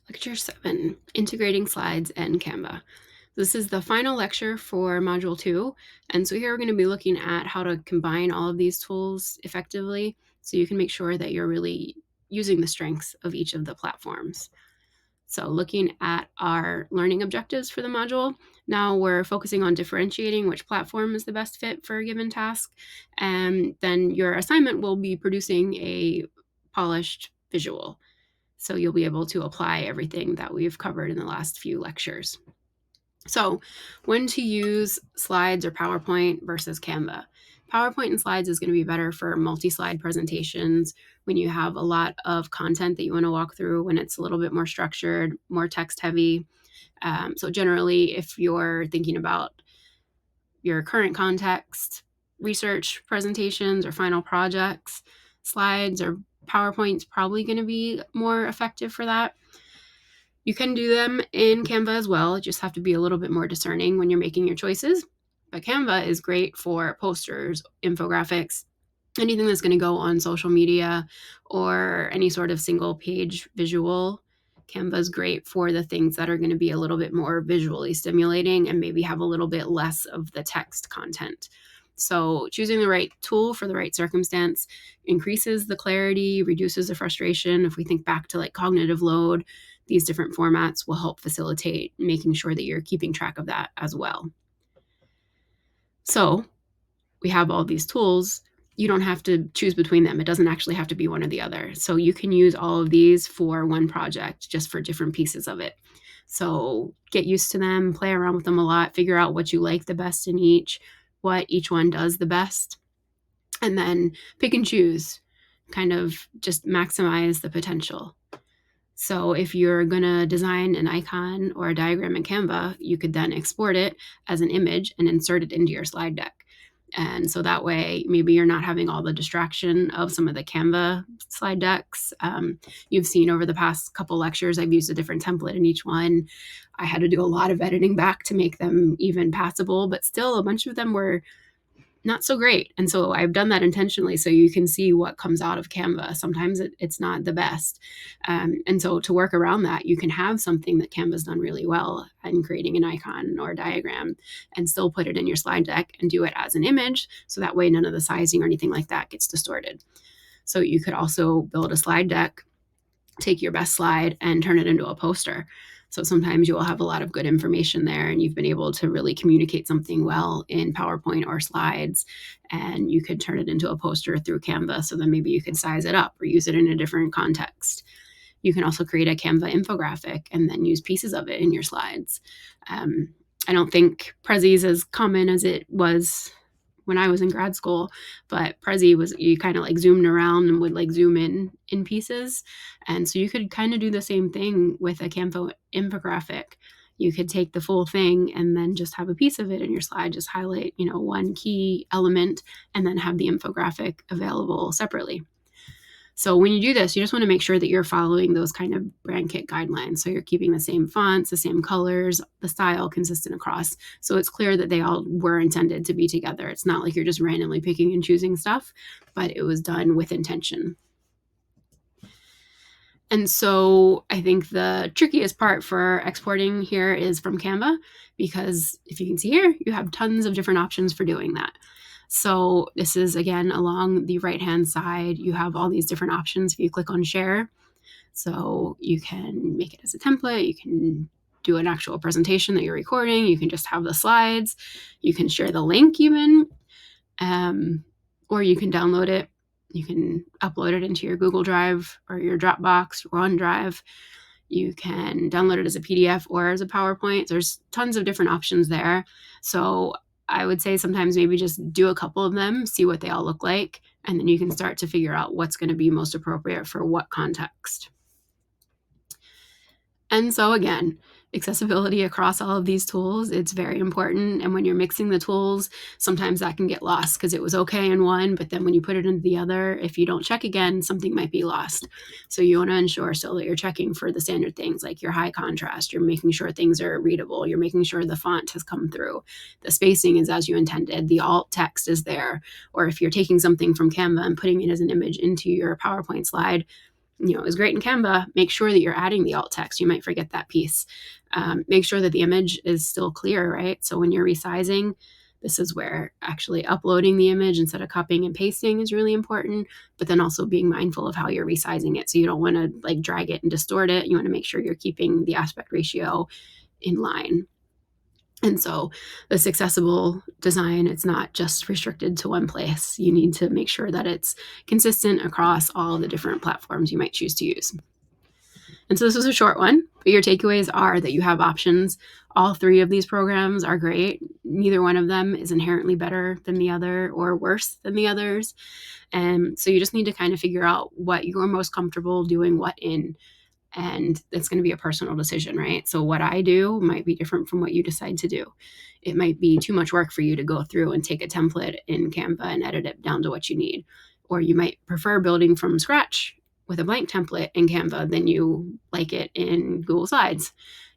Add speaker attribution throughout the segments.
Speaker 1: Lecture 7, Integrating Slides and Canva. This is the final lecture for Module 2, and so here we're going to be looking at how to combine all of these tools effectively so you can make sure that you're really using the strengths of each of the platforms. So looking at our learning objectives for the module, now we're focusing on differentiating which platform is the best fit for a given task, and then your assignment will be producing a polished visual. So you'll be able to apply everything that we've covered in the last few lectures. So when to use slides or PowerPoint versus Canva. PowerPoint and slides is going to be better for multi-slide presentations when you have a lot of content that you want to walk through, when it's a little bit more structured, more text heavy. So generally, if you're thinking about your current context, research presentations or final projects, slides or PowerPoint's probably going to be more effective for that. You can do them in Canva as well. You just have to be a little bit more discerning when you're making your choices. But Canva is great for posters, infographics, anything that's going to go on social media or any sort of single page visual. Canva is great for the things that are going to be a little bit more visually stimulating and maybe have a little bit less of the text content. So choosing the right tool for the right circumstance increases the clarity, reduces the frustration. If we think back to like cognitive load, these different formats will help facilitate making sure that you're keeping track of that as well. So we have all these tools. You don't have to choose between them. It doesn't actually have to be one or the other. So you can use all of these for one project, just for different pieces of it. So get used to them, play around with them a lot, figure out what you like the best in each, what each one does the best, and then pick and choose, kind of just maximize the potential. So if you're going to design an icon or a diagram in Canva, you could then export it as an image and insert it into your slide deck. And so that way, maybe you're not having all the distraction of some of the Canva slide decks. You've seen over the past couple lectures, I've used a different template in each one. I had to do a lot of editing back to make them even passable, but still a bunch of them were not so great. And so I've done that intentionally so you can see what comes out of Canva. Sometimes it's not the best. And so to work around that, you can have something that Canva's done really well in creating an icon or a diagram and still put it in your slide deck and do it as an image. So that way none of the sizing or anything like that gets distorted. So you could also build a slide deck, take your best slide and turn it into a poster. So sometimes you will have a lot of good information there and you've been able to really communicate something well in PowerPoint or slides, and you could turn it into a poster through Canva. So then maybe you could size it up or use it in a different context. You can also create a Canva infographic and then use pieces of it in your slides. I don't think Prezi is as common as it was when I was in grad school, but Prezi was, you kind of like zoomed around and would like zoom in pieces. And so you could kind of do the same thing with a Canva infographic. You could take the full thing and then just have a piece of it in your slide, just highlight, one key element and then have the infographic available separately. So when you do this, you just want to make sure that you're following those kind of brand kit guidelines. So you're keeping the same fonts, the same colors, the style consistent across. So it's clear that they all were intended to be together. It's not like you're just randomly picking and choosing stuff, but it was done with intention. And so I think the trickiest part for exporting here is from Canva, because if you can see here, you have tons of different options for doing that. So this is, again, along the right-hand side, you have all these different options if you click on share. So you can make it as a template, you can do an actual presentation that you're recording, you can just have the slides, you can share the link even, or you can download it. You can upload it into your Google Drive or your Dropbox or OneDrive. You can download it as a PDF or as a PowerPoint. There's tons of different options there. So I would say sometimes maybe just do a couple of them, see what they all look like, and then you can start to figure out what's going to be most appropriate for what context. And so again, accessibility across all of these tools, it's very important. And when you're mixing the tools, sometimes that can get lost because it was okay in one, but then when you put it into the other, if you don't check again, something might be lost. So you want to ensure still that you're checking for the standard things like your high contrast, you're making sure things are readable, you're making sure the font has come through, the spacing is as you intended, the alt text is there. Or if you're taking something from Canva and putting it as an image into your PowerPoint slide, is great in Canva, make sure that you're adding the alt text. You might forget that piece. Make sure that the image is still clear, right? So when you're resizing, this is where actually uploading the image instead of copying and pasting is really important, but then also being mindful of how you're resizing it. So you don't want to like drag it and distort it. You want to make sure you're keeping the aspect ratio in line. And so this accessible design, it's not just restricted to one place. You need to make sure that it's consistent across all the different platforms you might choose to use. And so this was a short one, but your takeaways are that you have options. All three of these programs are great. Neither one of them is inherently better than the other or worse than the others. And so you just need to kind of figure out what you're most comfortable doing what in. And it's going to be a personal decision, right? So what I do might be different from what you decide to do. It might be too much work for you to go through and take a template in Canva and edit it down to what you need. Or you might prefer building from scratch with a blank template in Canva than you like it in Google Slides.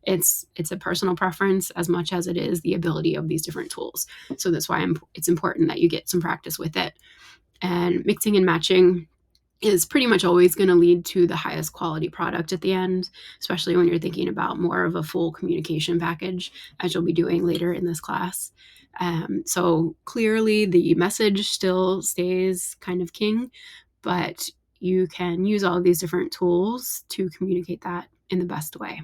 Speaker 1: It's a personal preference as much as it is the ability of these different tools. So that's why it's important that you get some practice with it. And mixing and matching is pretty much always going to lead to the highest quality product at the end, especially when you're thinking about more of a full communication package, as you'll be doing later in this class. So clearly, the message still stays kind of king, but you can use all of these different tools to communicate that in the best way.